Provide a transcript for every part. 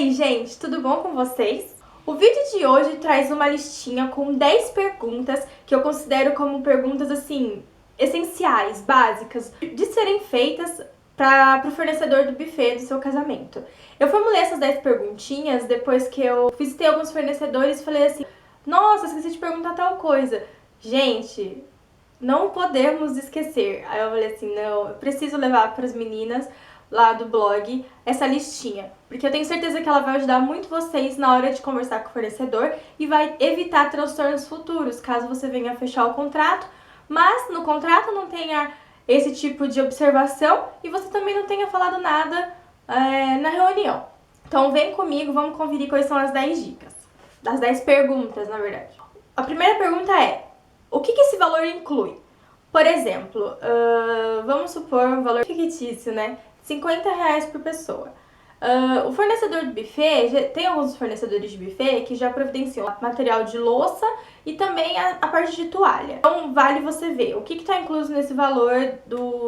aí, gente, tudo bom com vocês? O vídeo de hoje traz uma listinha com 10 perguntas que eu considero como perguntas, assim, essenciais, básicas, de serem feitas para o fornecedor do buffet do seu casamento. Eu formulei essas 10 perguntinhas depois que eu visitei alguns fornecedores e falei assim, nossa, esqueci de perguntar tal coisa. Gente, não podemos esquecer. Aí eu falei assim, não, eu preciso levar para as meninas lá do blog essa listinha, porque eu tenho certeza que ela vai ajudar muito vocês na hora de conversar com o fornecedor e vai evitar transtornos futuros, caso você venha a fechar o contrato, mas no contrato não tenha esse tipo de observação e você também não tenha falado nada na reunião. Então vem comigo, vamos conferir quais são as 10 dicas, das 10 perguntas, na verdade. A primeira pergunta é, o que esse valor inclui? Por exemplo, vamos supor um valor fictício, né? R$50 por pessoa. O fornecedor do buffet, tem alguns fornecedores de buffet que já providenciam material de louça e também a parte de toalha. Então vale você ver o que está incluso nesse valor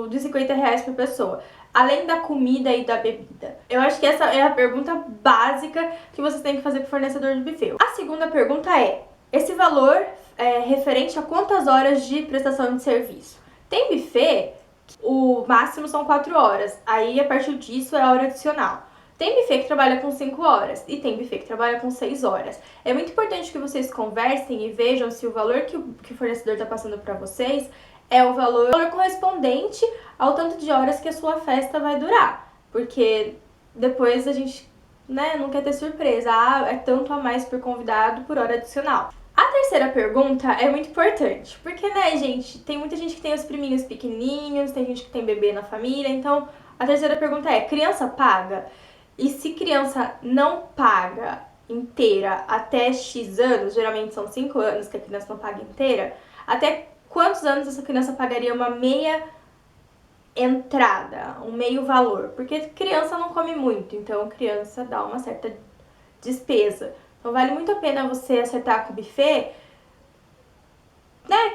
de R$50 por pessoa, além da comida e da bebida. Eu acho que essa é a pergunta básica que você tem que fazer para o fornecedor de buffet. A segunda pergunta é, esse valor é referente a quantas horas de prestação de serviço? Tem buffet, o máximo são 4 horas, aí a partir disso é hora adicional. Tem buffet que trabalha com 5 horas e tem buffet que trabalha com 6 horas. É muito importante que vocês conversem e vejam se o valor que o fornecedor está passando para vocês é o valor correspondente ao tanto de horas que a sua festa vai durar. Porque depois a gente, não quer ter surpresa. É tanto a mais por convidado por hora adicional. A terceira pergunta é muito importante, porque, gente, tem muita gente que tem os priminhos pequenininhos, tem gente que tem bebê na família, então a terceira pergunta é, criança paga? E se criança não paga inteira até X anos, geralmente são 5 anos que a criança não paga inteira, até quantos anos essa criança pagaria uma meia entrada, um meio valor? Porque criança não come muito, então criança dá uma certa despesa. Então vale muito a pena você acertar com o buffet,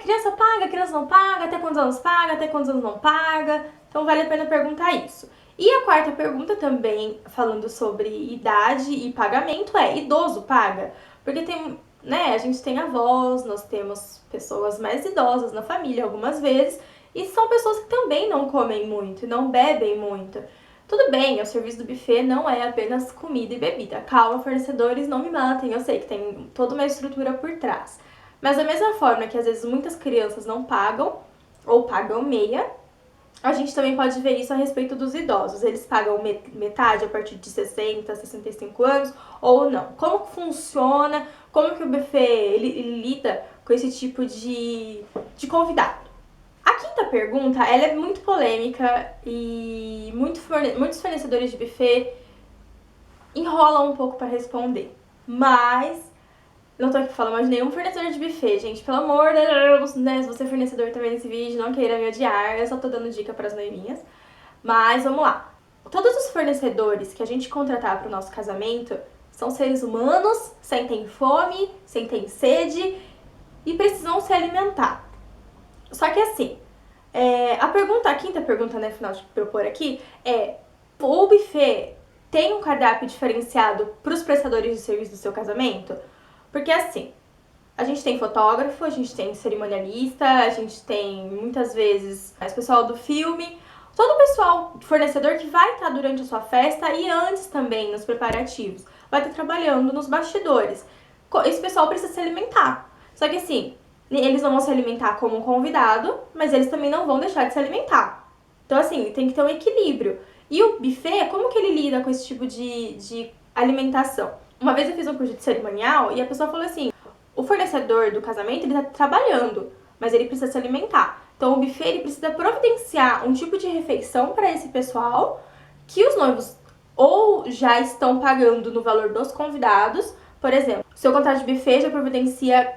criança paga, criança não paga, até quantos anos paga, até quantos anos não paga. Então vale a pena perguntar isso. E a quarta pergunta também, falando sobre idade e pagamento, é idoso paga? Porque tem, a gente tem avós, nós temos pessoas mais idosas na família algumas vezes, e são pessoas que também não comem muito, não bebem muito. Tudo bem, o serviço do buffet não é apenas comida e bebida. Calma, fornecedores, não me matem, eu sei que tem toda uma estrutura por trás. Mas da mesma forma que às vezes muitas crianças não pagam, ou pagam meia, a gente também pode ver isso a respeito dos idosos. Eles pagam metade a partir de 60, 65 anos ou não. Como que funciona, como que o buffet ele lida com esse tipo de convidado? A quinta pergunta, ela é muito polêmica e muitos fornecedores de buffet enrolam um pouco para responder. Mas, não tô aqui falando mais de nenhum fornecedor de buffet, gente. Pelo amor de Deus, Se você é fornecedor também nesse vídeo, não queira me odiar. Eu só tô dando dica para as noivinhas. Mas, vamos lá. Todos os fornecedores que a gente contratar para o nosso casamento são seres humanos, sentem fome, sentem sede e precisam se alimentar. Só que assim, a quinta pergunta, final de propor aqui, é: o buffet tem um cardápio diferenciado para os prestadores de serviço do seu casamento? Porque assim, a gente tem fotógrafo, a gente tem cerimonialista, a gente tem muitas vezes o pessoal do filme, todo o pessoal fornecedor que vai estar durante a sua festa e antes também nos preparativos, vai estar trabalhando nos bastidores. Esse pessoal precisa se alimentar. Só que assim, eles não vão se alimentar como um convidado, mas eles também não vão deixar de se alimentar. Então assim, tem que ter um equilíbrio. E o buffet, como que ele lida com esse tipo de alimentação? Uma vez eu fiz um curso de cerimonial e a pessoa falou assim, o fornecedor do casamento, ele tá trabalhando, mas ele precisa se alimentar. Então o buffet, ele precisa providenciar um tipo de refeição para esse pessoal que os noivos ou já estão pagando no valor dos convidados. Por exemplo, seu contrato de buffet já providencia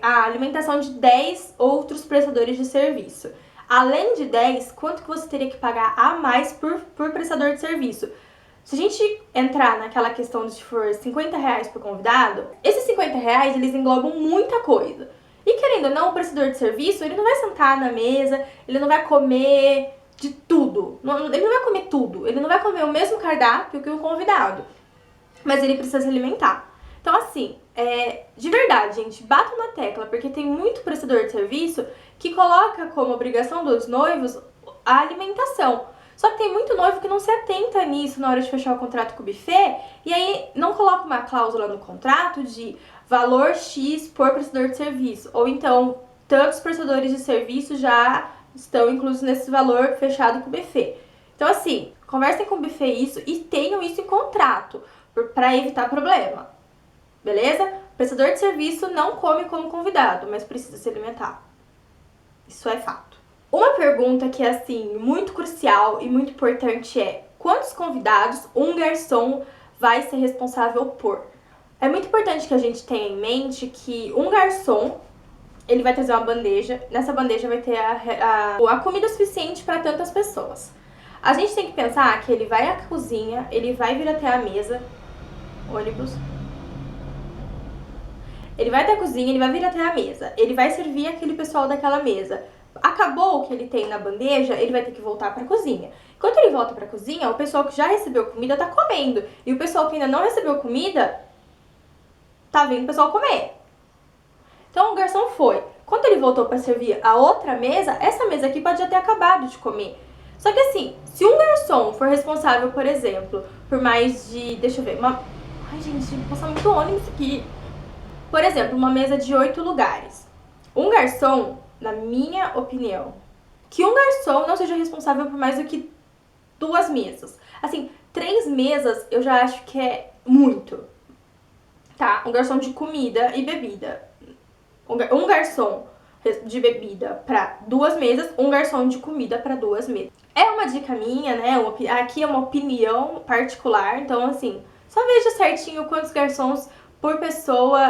a alimentação de 10 outros prestadores de serviço. Além de 10, quanto que você teria que pagar a mais por prestador de serviço? Se a gente entrar naquela questão de se for R$50 por convidado, esses R$50, eles englobam muita coisa. E querendo ou não, o prestador de serviço, ele não vai sentar na mesa, ele não vai comer de tudo. Ele não vai comer tudo, ele não vai comer o mesmo cardápio que o convidado. mas ele precisa se alimentar. Então, assim, de verdade, gente, batam na tecla, porque tem muito prestador de serviço que coloca como obrigação dos noivos a alimentação. Só que tem muito noivo que não se atenta nisso na hora de fechar o contrato com o buffet, e aí não coloca uma cláusula no contrato de valor X por prestador de serviço, ou então tantos prestadores de serviço já estão inclusos nesse valor fechado com o buffet. Então, assim, conversem com o buffet isso e tenham isso em contrato, para evitar problema. Beleza? O prestador de serviço não come como convidado, mas precisa se alimentar. Isso é fato. Uma pergunta que é, assim, muito crucial e muito importante é: quantos convidados um garçom vai ser responsável por? É muito importante que a gente tenha em mente que um garçom, ele vai trazer uma bandeja, nessa bandeja vai ter a comida suficiente para tantas pessoas. A gente tem que pensar que ele vai à cozinha, ele vai vir até a mesa, ônibus, ele vai até a cozinha, ele vai vir até a mesa, ele vai servir aquele pessoal daquela mesa. Acabou o que ele tem na bandeja, ele vai ter que voltar para a cozinha. Enquanto ele volta para a cozinha, o pessoal que já recebeu comida tá comendo, e o pessoal que ainda não recebeu comida tá vendo o pessoal comer. Então o garçom foi. Quando ele voltou para servir a outra mesa, essa mesa aqui pode já ter acabado de comer. Só que assim, se um garçom for responsável, por exemplo, por mais de... Deixa eu ver, Ai, gente, passa muito ônibus aqui. Por exemplo, uma mesa de 8 lugares. Um garçom, na minha opinião, que um garçom não seja responsável por mais do que 2 mesas. Assim, 3 mesas eu já acho que é muito. Tá? Um garçom de comida e bebida. Um garçom de bebida para 2 mesas, um garçom de comida para 2 mesas. É uma dica minha, né? Aqui é uma opinião particular, então assim, só veja certinho quantos garçons por pessoa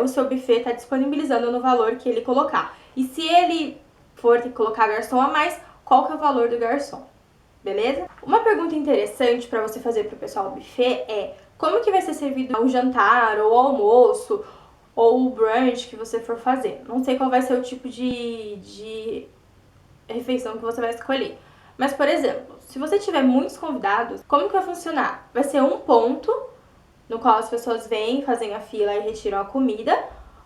o seu buffet está disponibilizando no valor que ele colocar. E se ele for ter que colocar garçom a mais, qual que é o valor do garçom? Beleza? Uma pergunta interessante para você fazer para o pessoal do buffet é: como que vai ser servido o jantar, ou o almoço, ou o brunch que você for fazer? Não sei qual vai ser o tipo de refeição que você vai escolher. Mas, por exemplo, se você tiver muitos convidados, como que vai funcionar? Vai ser um ponto no qual as pessoas vêm, fazem a fila e retiram a comida.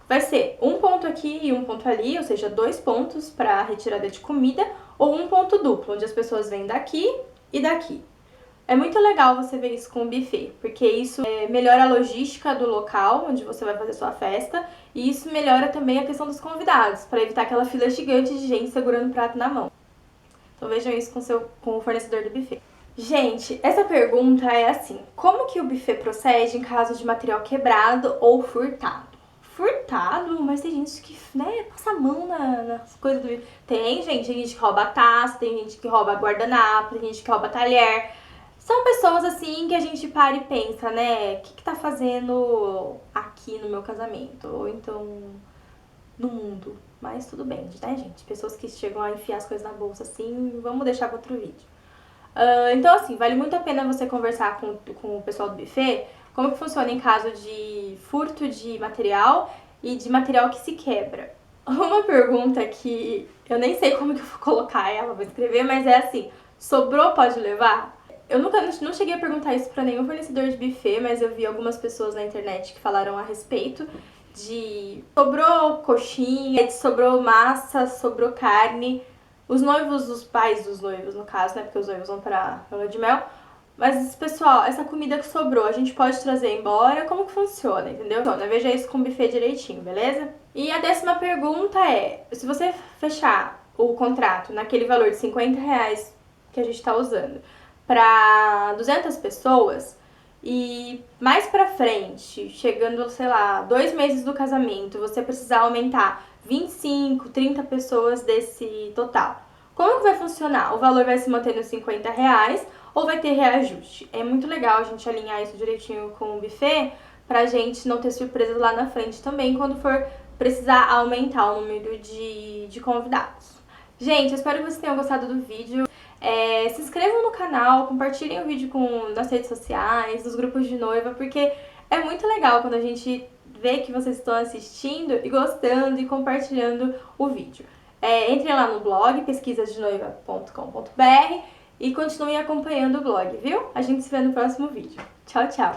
Vai ser um ponto aqui e um ponto ali, ou seja, 2 pontos para retirada de comida, ou um ponto duplo, onde as pessoas vêm daqui e daqui. É muito legal você ver isso com o buffet, porque isso melhora a logística do local onde você vai fazer sua festa, e isso melhora também a questão dos convidados, para evitar aquela fila gigante de gente segurando o prato na mão. Então vejam isso com o fornecedor do buffet. Gente, essa pergunta é assim: como que o buffet procede em caso de material quebrado ou furtado? Furtado? Mas tem gente que, né, passa a mão nas coisas do buffet. Tem gente que rouba taça, tem gente que rouba guardanapo, tem gente que rouba talher. São pessoas assim que a gente para e pensa, né, o que tá fazendo aqui no meu casamento? Ou então no mundo. Mas tudo bem, né, gente? Pessoas que chegam a enfiar as coisas na bolsa assim, vamos deixar para outro vídeo. Então, assim, vale muito a pena você conversar com o pessoal do buffet como que funciona em caso de furto de material e de material que se quebra. Uma pergunta que eu nem sei como que eu vou colocar ela, vou escrever, mas é assim: sobrou, pode levar? Eu não cheguei a perguntar isso pra nenhum fornecedor de buffet, mas eu vi algumas pessoas na internet que falaram a respeito de sobrou coxinha, sobrou massa, sobrou carne. Os noivos, os pais dos noivos, no caso, né? Porque os noivos vão pra lua de mel. Mas, pessoal, essa comida que sobrou, a gente pode trazer embora? Como que funciona, entendeu? Então, veja isso com o buffet direitinho, beleza? E a 10ª pergunta é: se você fechar o contrato naquele valor de R$50 que a gente tá usando para 200 pessoas, e mais pra frente, chegando, sei lá, 2 meses do casamento, você precisar aumentar 25, 30 pessoas desse total, como que vai funcionar? O valor vai se manter nos R$50 ou vai ter reajuste? É muito legal a gente alinhar isso direitinho com o buffet pra gente não ter surpresas lá na frente também quando for precisar aumentar o número de convidados. Gente, eu espero que vocês tenham gostado do vídeo. Se inscrevam no canal, compartilhem o vídeo nas redes sociais, nos grupos de noiva, porque é muito legal quando a gente vê que vocês estão assistindo e gostando e compartilhando o vídeo. Entrem lá no blog, pesquisasdenoiva.com.br, e continuem acompanhando o blog, viu? A gente se vê no próximo vídeo. Tchau, tchau!